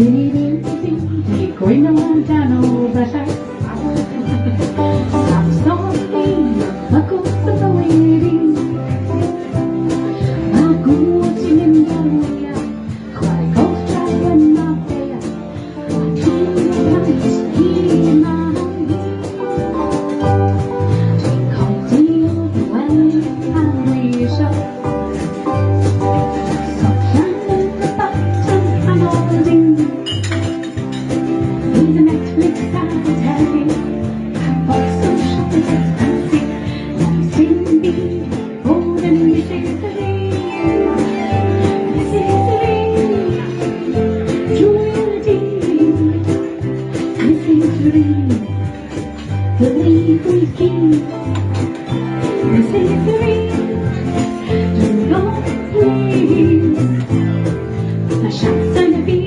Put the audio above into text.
Di quei lontano baciare Stop stalking the coast of the waiting Ma guci in Italia Quale cosa c'è una bella Ma tu non sai chi mai Ci conti of when and we shall So shining the button and holding In the Netflix and telly For social distancing Nothing be more than this is the real This is the real True reality This is the real Believe we keep This is the real Do not please The shots on the beat